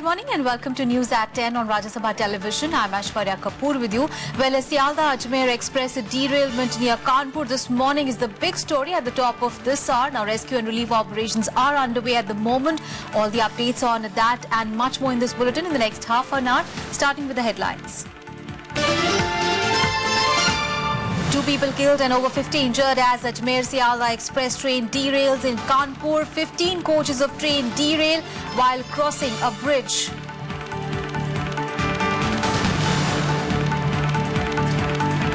morning and welcome to News at 10 on Rajya Sabha Television. I'm Aishwarya Kapoor with you. Well, a Sealdah Ajmer Express derailment near Kanpur this morning is the big story at the top of this hour. Now, rescue and relief operations are underway at the moment. All the updates on that and much more in this bulletin in the next half an hour, starting with the headlines. 2 people killed and over 50 injured as Ajmer-Sealdah express train derails in Kanpur. 15 coaches of train derail while crossing a bridge.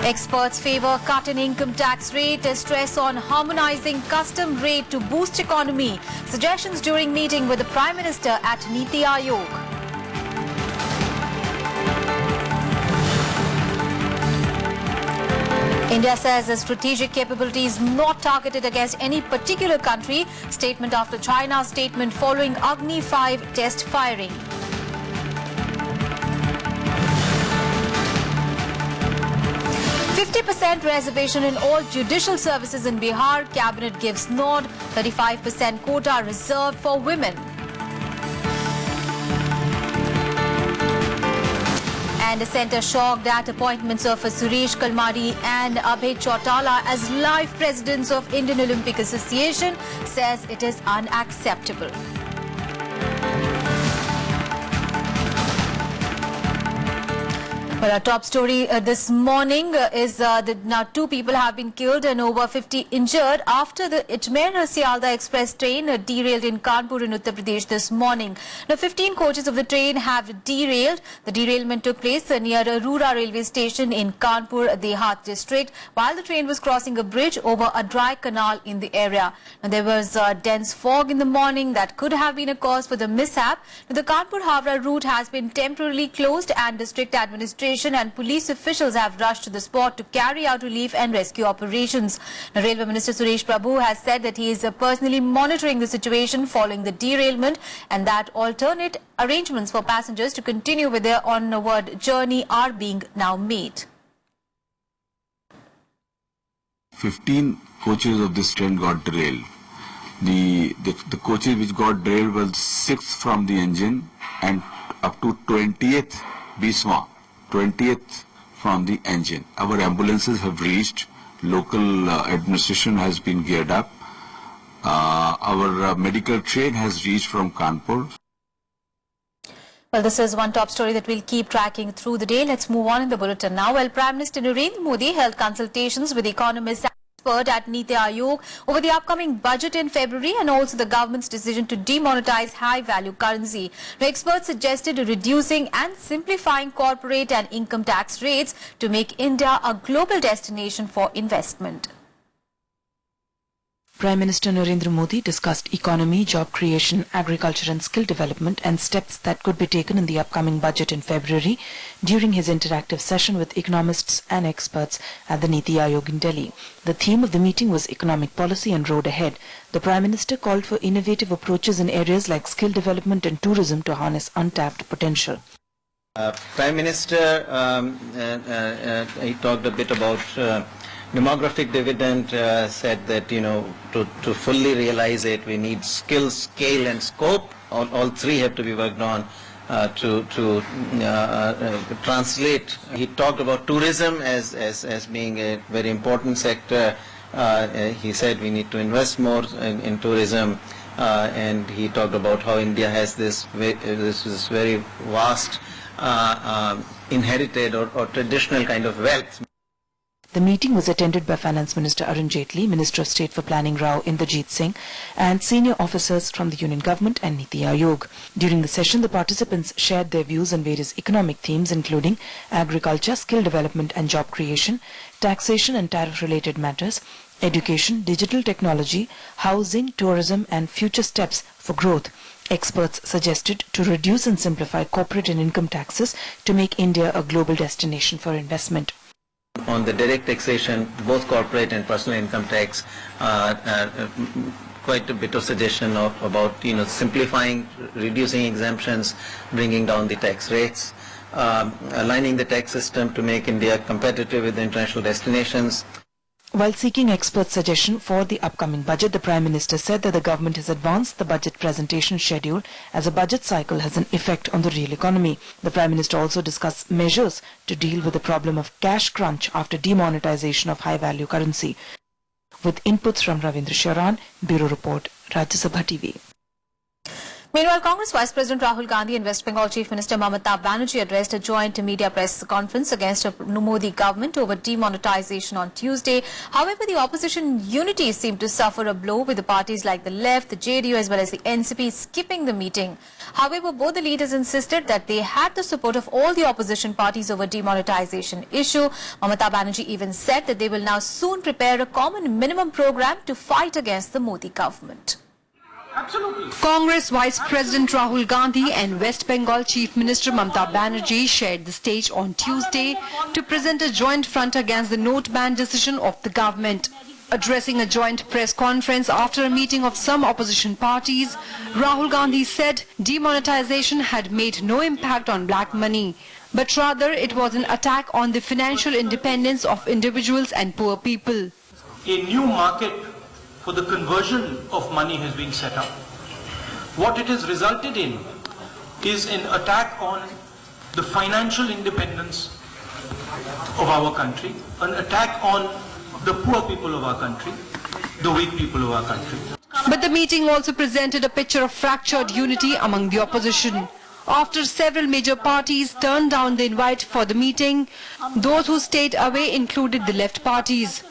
Experts favour cut in income tax rate, stress on harmonising custom rate to boost economy. Suggestions during meeting with the Prime Minister at NITI Aayog. India says the strategic capability is not targeted against any particular country. Statement after China's statement following Agni-V test firing. %50 reservation in all judicial services in Bihar. Cabinet gives nod. 35% quota reserved for women. And the centre shocked at appointments of Suresh, Kalmadi and Abhay Chautala as life presidents of Indian Olympic Association, says it is unacceptable. Well, our top story this morning is that now 2 people have been killed and over 50 injured after the Ajmer-Sealdah express train derailed in Kanpur in Uttar Pradesh this morning. Now, 15 coaches of the train have derailed. The derailment took place near Rura railway station in Kanpur, Dehat district, while the train was crossing a bridge over a dry canal in the area. Now, there was dense fog in the morning that could have been a cause for the mishap. Now, the Kanpur-Havra route has been temporarily closed and district administration and police officials have rushed to the spot to carry out relief and rescue operations. Now, Railway Minister Suresh has said that he is personally monitoring the situation following the derailment and that alternate arrangements for passengers to continue with their onward journey are being now made. 15 coaches of this train got derailed. The coaches which got derailed were 6th from the engine and up to 20th Biswa. 20th from the engine. Our ambulances have reached. Local administration has been geared up. Our medical train has reached from Kanpur. Well, this is one top story that we'll keep tracking through the day. Let's move on in the bulletin now. Well, Prime Minister Narendra Modi held consultations with economists at NITI Aayog over the upcoming budget in February and also the government's decision to demonetize high-value currency. The experts suggested reducing and simplifying corporate and income tax rates to make India a global destination for investment. Prime Minister Narendra Modi discussed economy, job creation, agriculture and skill development and steps that could be taken in the upcoming budget in February during his interactive session with economists and experts at the NITI Aayog in Delhi. The theme of the meeting was economic policy and road ahead. The Prime Minister called for innovative approaches in areas like skill development and tourism to harness untapped potential. Prime Minister, he talked a bit about demographic dividend, said that, to fully realize it, we need skill, scale and scope. All 3 have to be worked on to translate. He talked about tourism as being a very important sector. He said we need to invest more in tourism. And he talked about how India has this very vast inherited or traditional kind of wealth. The meeting was attended by Finance Minister Arun Jaitley, Minister of State for Planning Rao Inderjeet Singh and senior officers from the Union Government and NITI Aayog. During the session, the participants shared their views on various economic themes including agriculture, skill development and job creation, taxation and tariff-related matters, education, digital technology, housing, tourism and future steps for growth. Experts suggested to reduce and simplify corporate and income taxes to make India a global destination for investment. On the direct taxation, both corporate and personal income tax, quite a bit of suggestion about simplifying, reducing exemptions, bringing down the tax rates, aligning the tax system to make India competitive with the international destinations. While seeking expert suggestion for the upcoming budget, the Prime Minister said that the government has advanced the budget presentation schedule as a budget cycle has an effect on the real economy. The Prime Minister also discussed measures to deal with the problem of cash crunch after demonetization of high-value currency. With inputs from Ravindra Sharan, Bureau Report, Rajya Sabha TV. Meanwhile, Congress Vice President Rahul Gandhi and West Bengal Chief Minister Mamata Banerjee addressed a joint media press conference against the Modi government over demonetization on Tuesday. However, the opposition unity seemed to suffer a blow, with the parties like the Left, the JDU as well as the NCP skipping the meeting. However, both the leaders insisted that they had the support of all the opposition parties over demonetization issue. Mamata Banerjee even said that they will now soon prepare a common minimum program to fight against the Modi government. Absolutely. Congress Vice President Rahul Gandhi and West Bengal Chief Minister Mamata Banerjee shared the stage on Tuesday to present a joint front against the note ban decision of the government. Addressing a joint press conference after a meeting of some opposition parties, Rahul Gandhi said demonetization had made no impact on black money, but rather it was an attack on the financial independence of individuals and poor people. A new market for the conversion of money has been set up. What it has resulted in is an attack on the financial independence of our country, an attack on the poor people of our country, the weak people of our country. But the meeting also presented a picture of fractured unity among the opposition. After several major parties turned down the invite for the meeting, those who stayed away included the left parties.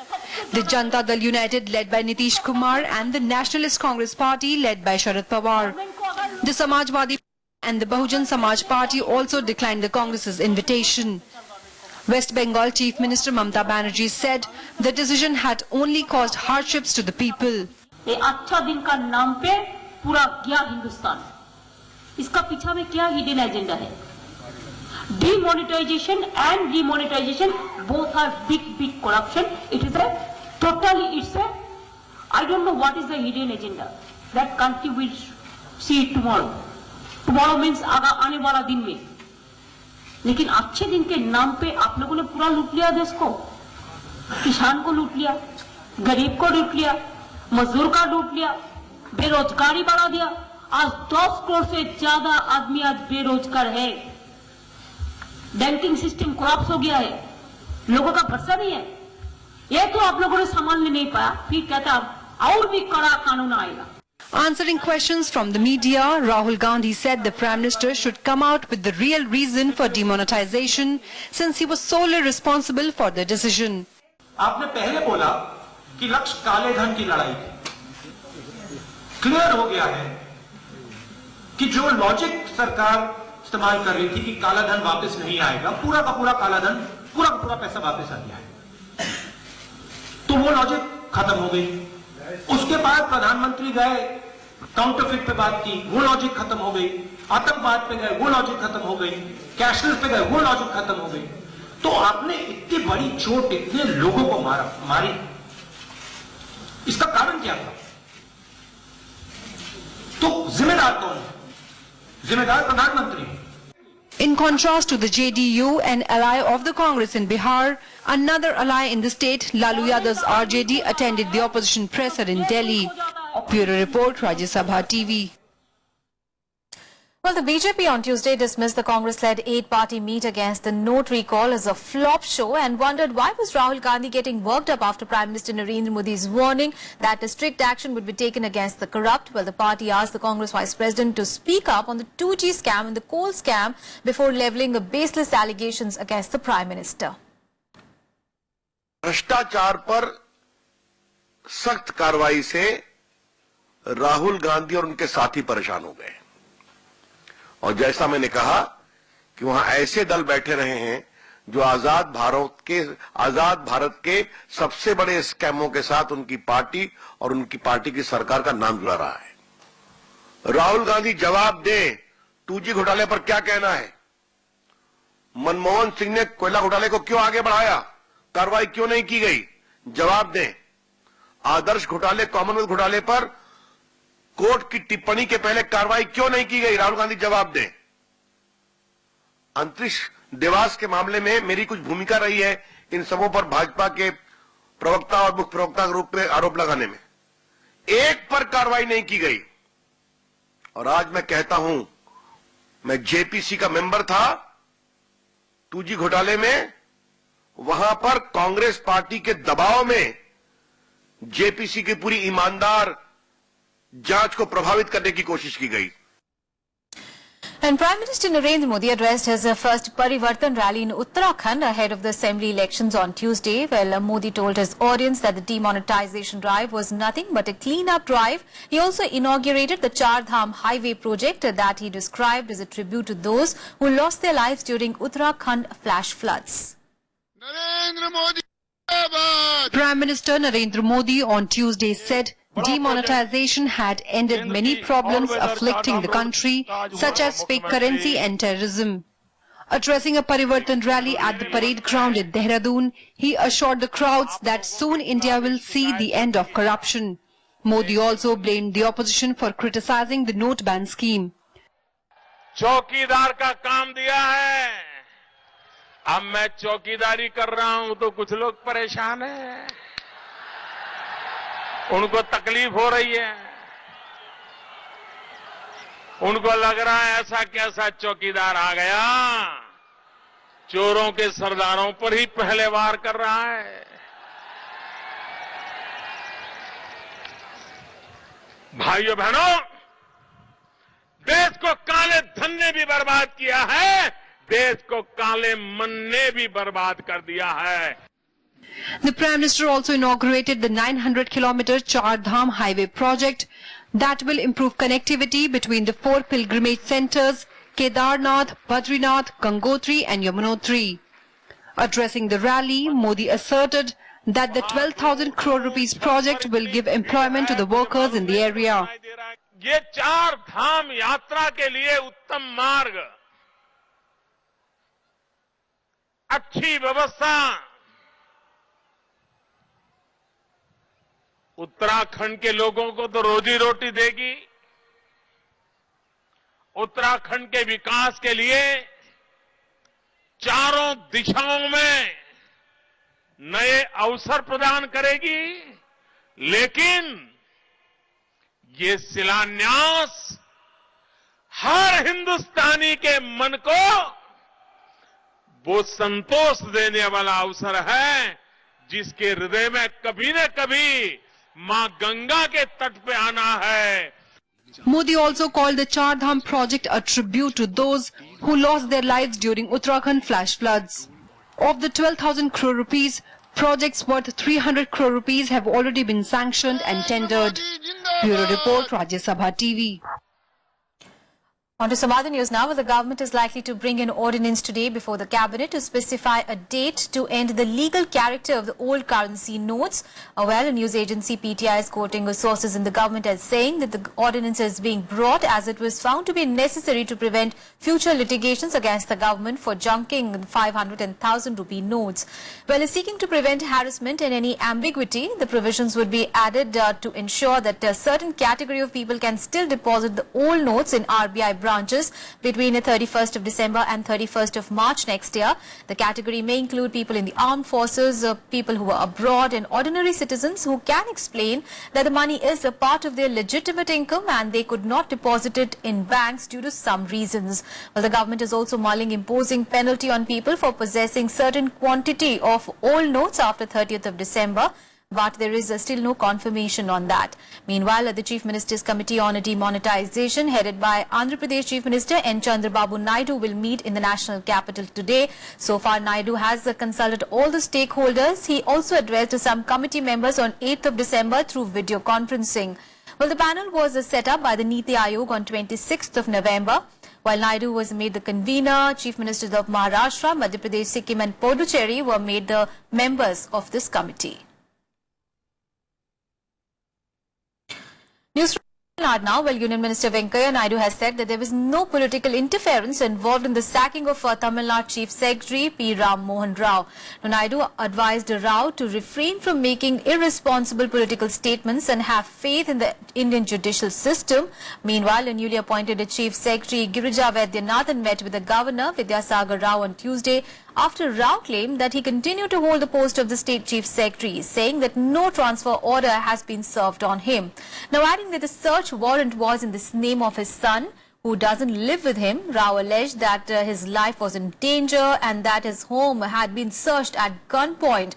The Janata Dal United, led by Nitish Kumar, and the Nationalist Congress Party, led by Sharad Pawar. The Samajwadi and the Bahujan Samaj Party also declined the Congress's invitation. West Bengal Chief Minister Mamata Banerjee said the decision had only caused hardships to the people. ये अच्छा दिन का नाम पे पूरा गया हिंदुस्तान. इसका पीछे में क्या हिडन एजेंडा है? Demonetization and demonetization both are big corruption. It is I don't know what is the hidden agenda. That country will see it tomorrow. Tomorrow means आने वाला दिन में. लेकिन अच्छे दिन के नाम पे आप लोगों ने पूरा लूट लिया देश को. किसान को लूट लिया, गरीब को लूट लिया, मजदूर का लूट लिया, बेरोजगारी बढ़ा दिया. आज 10 करोड़ से ज्यादा आदमी आज बेरोजगार है. बैंकिंग सिस्टम कोलैप्स हो गया है. लोगों का भरोसा नहीं है. ये तो आप लोगों ने संभालने नहीं पाया. फिर कहता और भी कड़ा कानून आएगा. Answering questions from the media, Rahul Gandhi said the Prime Minister should come out with the real reason for demonetization, since he was solely responsible for the decision. आपने पहले बोला कि लक्ष्य काले धन की लड़ाई है. क्लियर हो गया है कि जो लॉजिक सरकार इस्तेमाल कर रही थी कि काला धन वापस नहीं आएगा, पूरा का पूरा काला धन, पूरा का पूरा पैसा वापस आ गया है. तो वो लॉजिक खत्म हो गई. उसके बाद प्रधानमंत्री गए, काउंटरफिट पे बात की, वो लॉजिक खत्म हो गई. आतंकवाद पे गए, वो लॉजिक खत्म हो गई. कैशलेस पे गए, वो लॉजिक खत्म हो गई. तो आपने इतनी बड़ी चोट इतने लोगों को मारी. इसका कारण क्या था? तो जिम्मेदार कौन है? जिम्मेदार प्रधानमंत्री. In contrast to the JDU, an ally of the Congress in Bihar, another ally in the state, Lalu Yadav's RJD, attended the opposition presser in Delhi. Bureau Report, Rajya Sabha TV. Well, the BJP on Tuesday dismissed the Congress-led 8-party meet against the note recall as a flop show and wondered why was Rahul Gandhi getting worked up after Prime Minister Narendra Modi's warning that a strict action would be taken against the corrupt. Well, the party asked the Congress Vice President to speak up on the 2G scam and the coal scam before levelling baseless allegations against the Prime Minister. भ्रष्टाचार पर सख्त कार्रवाई से राहुल गांधी और उनके साथी परेशान हो गए. और जैसा मैंने कहा कि वहां ऐसे दल बैठे रहे हैं जो आजाद भारत के सबसे बड़े स्कैमों के साथ उनकी पार्टी और उनकी पार्टी की सरकार का नाम जुड़ा रहा है. राहुल गांधी जवाब दें, 2G घोटाले पर क्या कहना है? मनमोहन सिंह ने कोयला घोटाले को क्यों आगे बढ़ाया? कार्रवाई क्यों नहीं की गई? जवाब दें. आदर्श घोटाले, कॉमनवेल्थ घोटाले पर कोर्ट की टिप्पणी के पहले कार्रवाई क्यों नहीं की गई? राहुल गांधी जवाब दें. अंतरिक्ष देवास के मामले में मेरी कुछ भूमिका रही है. इन सबों पर भाजपा के प्रवक्ता और मुख्य प्रवक्ता के रूप में आरोप लगाने में एक पर कार्रवाई नहीं की गई। और आज मैं कहता हूं, मैं जेपीसी का मेंबर था 2G घोटाले में, वहां पर कांग्रेस पार्टी के दबाव में जेपीसी की पूरी ईमानदार जांच को प्रभावित करने की कोशिश की गई। And Prime Minister Narendra Modi addressed his first Parivartan rally in Uttarakhand ahead of the assembly elections on Tuesday. Well, Modi told his audience that the demonetization drive was nothing but a clean-up drive. He also inaugurated the Char Dham highway project that he described as a tribute to those who lost their lives during Uttarakhand flash floods. Prime Minister Narendra Modi on Tuesday said demonetization had ended many problems afflicting the country, such as fake currency and terrorism. Addressing a Parivartan rally at the parade ground in Dehradun, he assured the crowds that soon India will see the end of corruption. Modi also blamed the opposition for criticizing the note ban scheme. चौकीदार का काम दिया है, अब मैं चौकीदारी कर रहा हूं तो कुछ लोग परेशान हैं, उनको तकलीफ हो रही है, उनको लग रहा है ऐसा कैसा चौकीदार आ गया, चोरों के सरदारों पर ही पहले वार कर रहा है। भाइयों बहनों, देश को काले धन ने भी बर्बाद किया है, देश को काले मन ने भी बर्बाद कर दिया है। The Prime Minister also inaugurated the 900-kilometer Char Dham highway project that will improve connectivity between the 4 pilgrimage centers, Kedarnath, Badrinath, Gangotri and Yamunotri. Addressing the rally, Modi asserted that the 12,000 crore rupees project will give employment to the workers in the area. ये 4 धाम यात्रा के लिए उत्तम मार्ग, अच्छी व्यवस्था उत्तराखंड के लोगों को तो रोजी रोटी देगी, उत्तराखंड के विकास के लिए चारों दिशाओं में नए अवसर प्रदान करेगी, लेकिन ये शिलान्यास हर हिंदुस्तानी के मन को वो संतोष देने वाला अवसर है जिसके हृदय में कभी न कभी मां गंगा के तट पे आना है। Modi also called the Char Dham project a tribute to those who lost their lives during Uttarakhand flash floods. Of the 12,000 crore rupees, projects worth 300 crore rupees have already been sanctioned and tendered. Bureau Report, Rajya Sabha TV. On to some other news now. The government is likely to bring an ordinance today before the cabinet to specify a date to end the legal character of the old currency notes. Well, a news agency PTI is quoting sources in the government as saying that the ordinance is being brought as it was found to be necessary to prevent future litigations against the government for junking 500 and 1,000 rupee notes. Well, seeking to prevent harassment and any ambiguity, the provisions would be added to ensure that a certain category of people can still deposit the old notes in RBI branches between the 31st of December and 31st of March next year. The category may include people in the armed forces, people who are abroad and ordinary citizens who can explain that the money is a part of their legitimate income and they could not deposit it in banks due to some reasons. Well, the government is also mulling imposing penalty on people for possessing certain quantity of old notes after 30th of December. But there is still no confirmation on that. Meanwhile, the Chief Minister's Committee on Demonetization, headed by Andhra Pradesh Chief Minister N. Chandrababu Naidu, will meet in the national capital today. So far, Naidu has consulted all the stakeholders. He also addressed some committee members on 8th of December through video conferencing. Well, the panel was set up by the NITI Aayog on 26th of November. While Naidu was made the convener, Chief Ministers of Maharashtra, Madhya Pradesh, Sikkim and Puducherry were made the members of this committee. News from Tamil Nadu now. Well, Union Minister Venkaiah Naidu has said that there was no political interference involved in the sacking of Tamil Nadu Chief Secretary P. Ram Mohan Rao. Now, Naidu advised Rao to refrain from making irresponsible political statements and have faith in the Indian judicial system. Meanwhile, a newly appointed Chief Secretary Girija Vaidyanathan met with the Governor Vidyasagar Rao on Tuesday. after Rao claimed that he continued to hold the post of the State Chief Secretary, saying that no transfer order has been served on him. Now adding that the search warrant was in the name of his son, who doesn't live with him. Rao alleged that his life was in danger and that his home had been searched at gunpoint.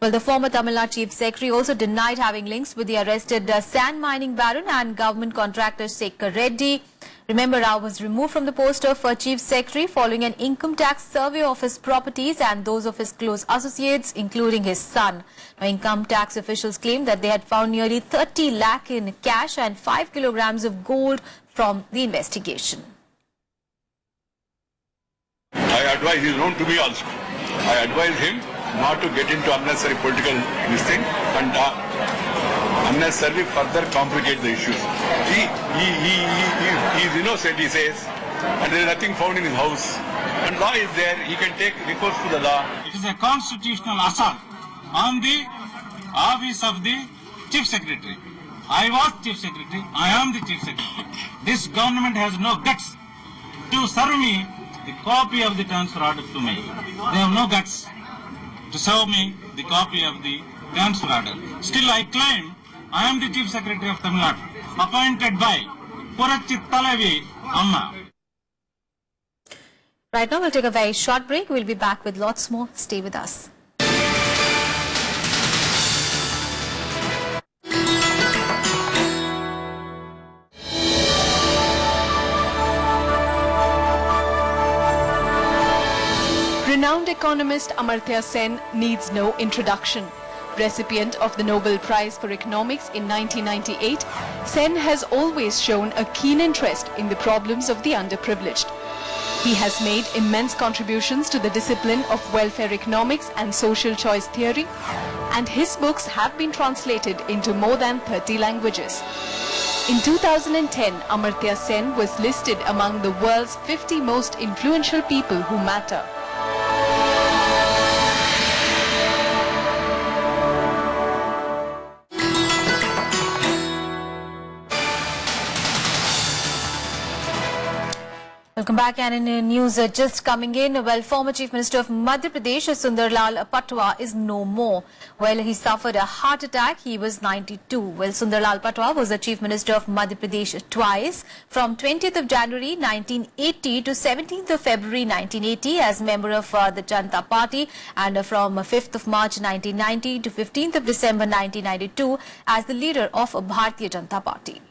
Well, the former Tamil Nadu Chief Secretary also denied having links with the arrested sand mining baron and government contractor Sekhar Reddy. Remember, Rao was removed from the post of Chief Secretary following an income tax survey of his properties and those of his close associates, including his son. Now, income tax officials claimed that they had found nearly 30 lakh in cash and 5 kilograms of gold from the investigation. I advise, he is known to me also. I advise him not to get into unnecessary political thing and unnecessarily further complicate the issues. He is innocent, he says, and there is nothing found in his house. And law is there, he can take recourse to the law. It is a constitutional assault on the office of the Chief Secretary. I was Chief Secretary, I am the Chief Secretary. This government has no guts to serve me the copy of the transfer order to me. They have no guts to serve me the copy of the transfer order. Still I claim I am the Chief Secretary of Tamil Nadu, appointed by Purachittalavi Amma. Right now we'll take a very short break. We'll be back with lots more. Stay with us. Renowned economist Amartya Sen needs no introduction. Recipient of the Nobel Prize for Economics in 1998, Sen has always shown a keen interest in the problems of the underprivileged. He has made immense contributions to the discipline of welfare economics and social choice theory, and his books have been translated into more than 30 languages. In 2010, Amartya Sen was listed among the world's 50 most influential people who matter. Welcome back, and in news just coming in, well, former Chief Minister of Madhya Pradesh, Sundarlal Patwa, is no more. Well, he suffered a heart attack. He was 92. Well, Sundarlal Patwa was the Chief Minister of Madhya Pradesh twice, from 20th of January 1980 to 17th of February 1980 as member of the Janata Party, and from 5th of March 1990 to 15th of December 1992 as the leader of Bharatiya Janata Party.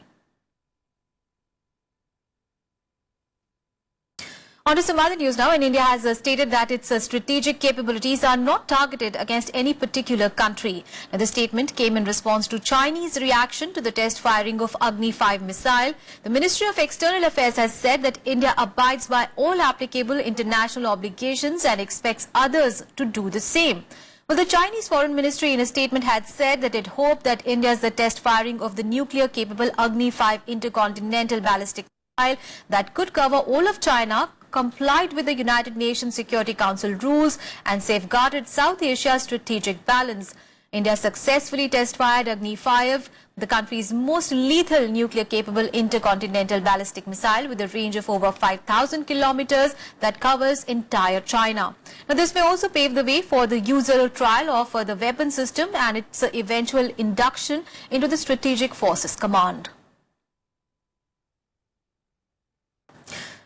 On to some other news now. And India has stated that its strategic capabilities are not targeted against any particular country. Now, the statement came in response to Chinese reaction to the test firing of Agni-V missile. The Ministry of External Affairs has said that India abides by all applicable international obligations and expects others to do the same. Well, the Chinese Foreign Ministry in a statement had said that it hoped that India's test firing of the nuclear-capable Agni-V intercontinental ballistic missile that could cover all of China complied with the United Nations Security Council rules and safeguarded South Asia's strategic balance. India successfully test-fired Agni-V, the country's most lethal nuclear-capable intercontinental ballistic missile with a range of over 5,000 kilometers that covers entire China. Now, this may also pave the way for the user trial of the weapon system and its eventual induction into the Strategic Forces Command.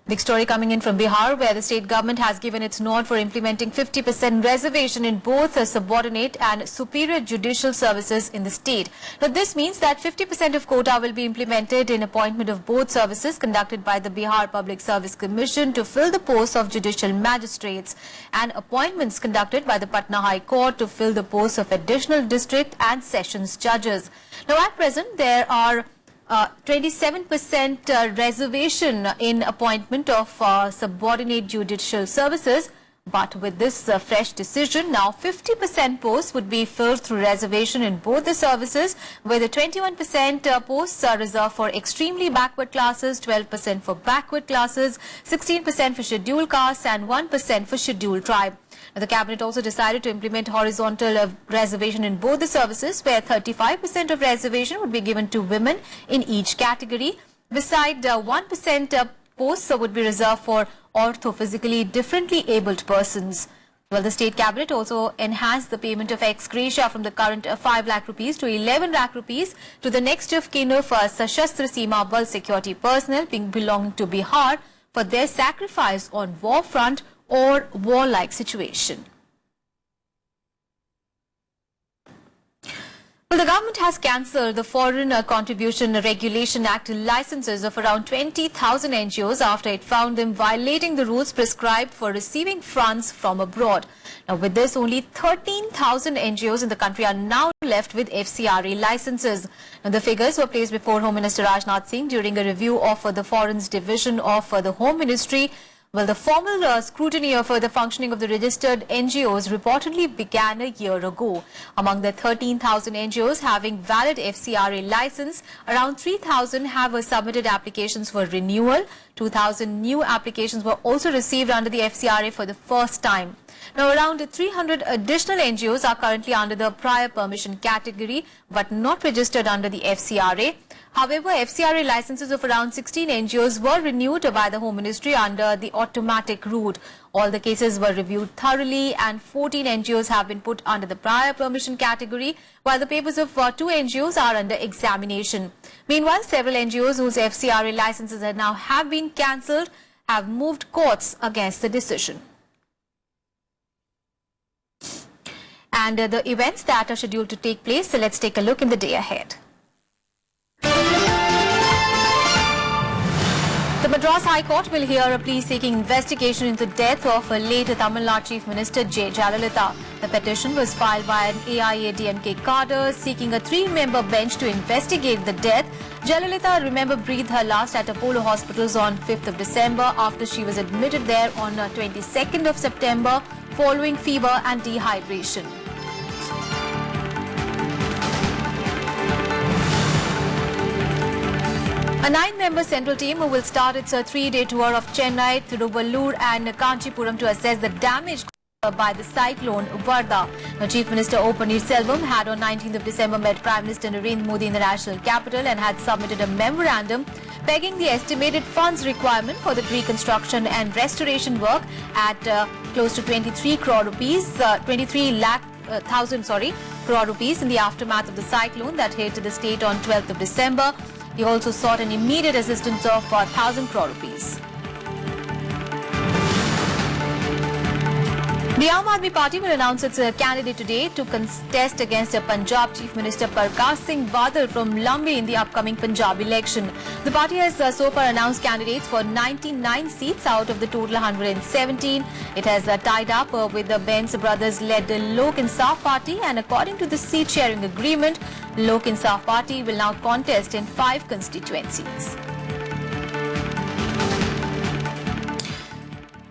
Big story coming in from Bihar, where the state government has given its nod for implementing 50% reservation in both subordinate and superior judicial services in the state. Now, this means that 50% of quota will be implemented in appointment of both services conducted by the Bihar Public Service Commission to fill the posts of judicial magistrates, and appointments conducted by the Patna High Court to fill the posts of additional district and sessions judges. Now, at present, there are 27% reservation in appointment of subordinate judicial services, but with this fresh decision, now 50% posts would be filled through reservation in both the services, where the 21% posts are reserved for extremely backward classes, 12% for backward classes, 16% for scheduled castes and 1% for scheduled tribe. The cabinet also decided to implement horizontal reservation in both the services, where 35% of reservation would be given to women in each category. Beside 1% posts would be reserved for orthophysically differently abled persons. Well, the state cabinet also enhanced the payment of ex gratia from the current 5 lakh rupees to 11 lakh rupees to the next of kin of Sashastra Seema Bal security personnel belonging to Bihar for their sacrifice on war front or war-like situation. Well, the government has cancelled the Foreign Contribution Regulation Act licenses of around 20,000 NGOs after it found them violating the rules prescribed for receiving funds from abroad. Now, with this, only 13,000 NGOs in the country are now left with FCRA licenses. Now, the figures were placed before Home Minister Rajnath Singh during a review of the Foreign's division of the Home Ministry. Well, the formal scrutiny of the functioning of the registered NGOs reportedly began a year ago. Among the 13,000 NGOs having valid FCRA license, around 3,000 have submitted applications for renewal. 2,000 new applications were also received under the FCRA for the first time. Now, around 300 additional NGOs are currently under the prior permission category but not registered under the FCRA. However, FCRA licenses of around 16 NGOs were renewed by the Home Ministry under the automatic route. All the cases were reviewed thoroughly and 14 NGOs have been put under the prior permission category, while the papers of 2 NGOs are under examination. Meanwhile, several NGOs whose FCRA licenses now have been cancelled have moved courts against the decision. And the events that are scheduled to take place, so let's take a look in the day ahead. The Madras High Court will hear a plea seeking investigation into the death of late Tamil Nadu Chief Minister J. Jayalalitha. The petition was filed by an AIADMK cadre seeking a 3-member bench to investigate the death. Jayalalitha, remember, breathed her last at Apollo Hospitals on 5th of December after she was admitted there on 22nd of September following fever and dehydration. A 9-member central team will start its 3-day tour of Chennai, Tiruvallur and Kanchipuram to assess the damage caused by the cyclone Varda. Now, Chief Minister O. Paneerselvam had on 19th of December met Prime Minister Narendra Modi in the national capital and had submitted a memorandum pegging the estimated funds requirement for the reconstruction and restoration work at close to 23 crore rupees, 23 lakh crore rupees in the aftermath of the cyclone that hit the state on 12th of December. He also sought an immediate assistance of 1,000 crore rupees. The Aam Aadmi Party will announce its candidate today to contest against Punjab Chief Minister Prakash Singh Badal from Lambi in the upcoming Punjab election. The party has so far announced candidates for 99 seats out of the total 117. It has tied up with the Benz brothers-led Lok Insaf Party, and according to the seat-sharing agreement, Lok Insaf Party will now contest in 5 constituencies.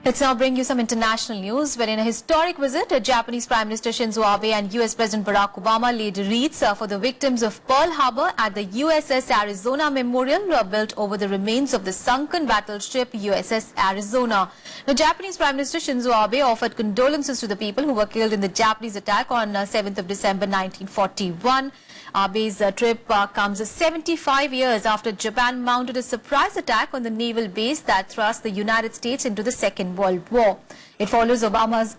Let's now bring you some international news, where in a historic visit, Japanese Prime Minister Shinzo Abe and US President Barack Obama laid wreaths for the victims of Pearl Harbor at the USS Arizona Memorial built over the remains of the sunken battleship USS Arizona. The Japanese Prime Minister Shinzo Abe offered condolences to the people who were killed in the Japanese attack on 7th of December 1941. Abe's trip comes 75 years after Japan mounted a surprise attack on the naval base that thrust the United States into the Second World War. It follows Obama's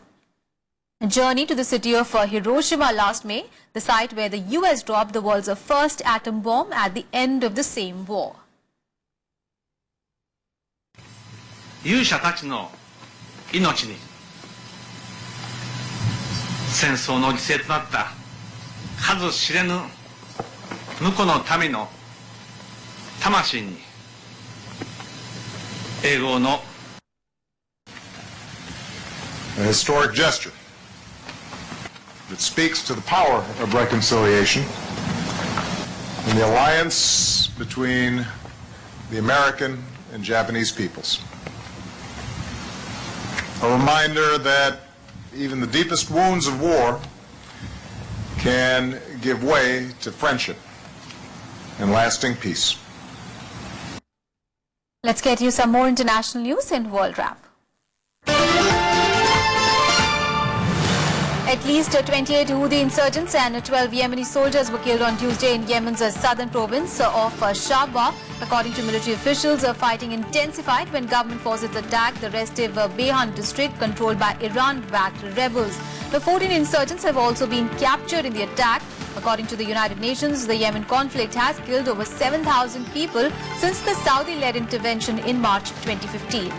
journey to the city of Hiroshima last May, the site where the US dropped the world's first atom bomb at the end of the same war. 勇者たちの命に戦争の犠牲となった数知れぬ無辜の民の魂に永劫の A historic gesture that speaks to the power of reconciliation and the alliance between the American and Japanese peoples. A reminder that even the deepest wounds of war can give way to friendship and lasting peace. Let's get you some more international news in World Wrap. At least 28 Houthi insurgents and 12 Yemeni soldiers were killed on Tuesday in Yemen's southern province of Shabwa. According to military officials, fighting intensified when government forces attacked the restive Bihar district controlled by Iran-backed rebels. The 14 insurgents have also been captured in the attack. According to the United Nations, the Yemen conflict has killed over 7,000 people since the Saudi-led intervention in March 2015.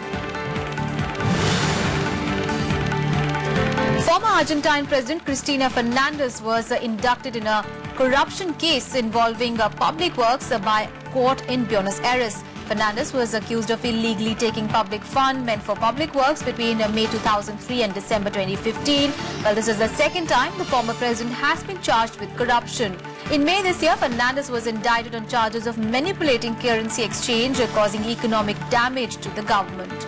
Former Argentine President Cristina Fernandez was inducted in a corruption case involving public works by court in Buenos Aires. Fernandez was accused of illegally taking public fund meant for public works between May 2003 and December 2015. Well, this is the second time the former president has been charged with corruption. In May this year, Fernandez was indicted on charges of manipulating currency exchange, causing economic damage to the government.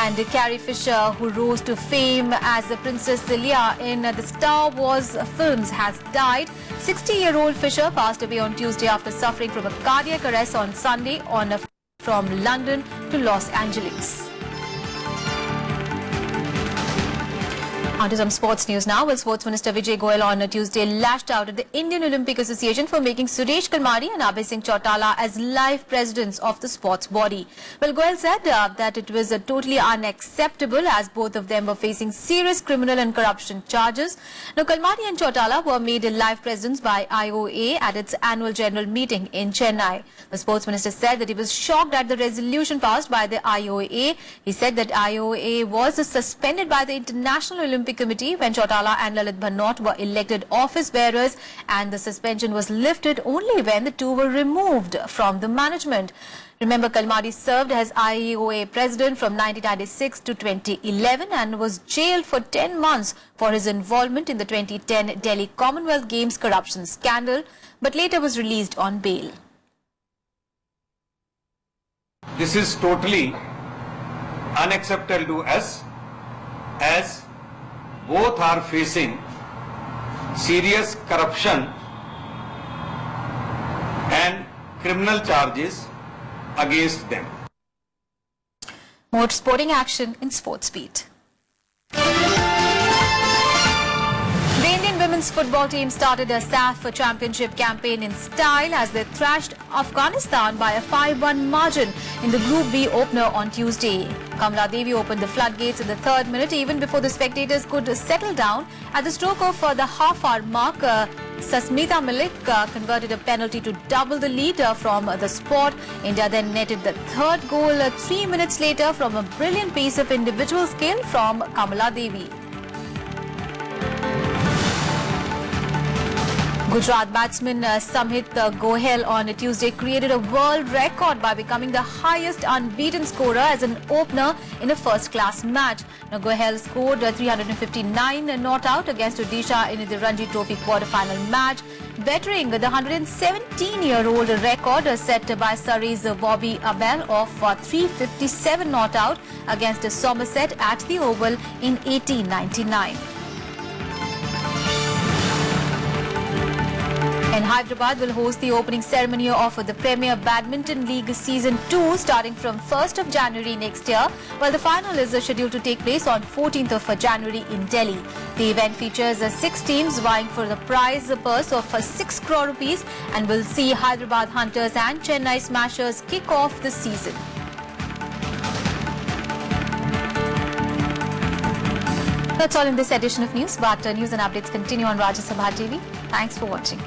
And Carrie Fisher, who rose to fame as the Princess Leia in the Star Wars films, has died. 60-year-old Fisher passed away on Tuesday after suffering from a cardiac arrest on Sunday from London to Los Angeles. On to some sports news now. Well, Sports Minister Vijay Goyal on Tuesday lashed out at the Indian Olympic Association for making Suresh Kalmadi and Abhay Chautala as live presidents of the sports body. Well, Goyal said that it was totally unacceptable as both of them were facing serious criminal and corruption charges. Now, Kalmadi and Chautala were made live presidents by IOA at its annual general meeting in Chennai. The sports minister said that he was shocked at the resolution passed by the IOA. He said that IOA was suspended by the International Olympic Committee when Chautala and Lalit Bhanot were elected office bearers, and the suspension was lifted only when the two were removed from the management. Remember, Kalmadi served as IOA president from 1996 to 2011 and was jailed for 10 months for his involvement in the 2010 Delhi Commonwealth Games corruption scandal, but later was released on bail. This is totally unacceptable to us, as both are facing serious corruption and criminal charges against them. More sporting action in Sports Beat. The Indian women's football team started a SAF Championship campaign in style as they thrashed Afghanistan by a 5-1 margin in the Group B opener on Tuesday. Kamala opened the floodgates in the third minute even before the spectators could settle down. At the stroke of the half-hour mark, Sasmita Malik converted a penalty to double the lead from the spot. India then netted the third goal 3 minutes later from a brilliant piece of individual skill from Kamala Devi. Gujarat batsman Samit Gohel on Tuesday created a world record by becoming the highest unbeaten scorer as an opener in a first-class match. Now, Gohel scored 359 not out against Odisha in the Ranji Trophy quarter-final match, bettering the 117-year-old record set by Surrey's Bobby Abel of 357 not out against Somerset at the Oval in 1899. And Hyderabad will host the opening ceremony of the Premier Badminton League Season 2 starting from 1st of January next year, while the final is scheduled to take place on 14th of January in Delhi. The event features 6 teams vying for the prize purse of 6 crore rupees and will see Hyderabad Hunters and Chennai Smashers kick off the season. That's all in this edition of news, but news and updates continue on Rajya Sabha TV. Thanks for watching.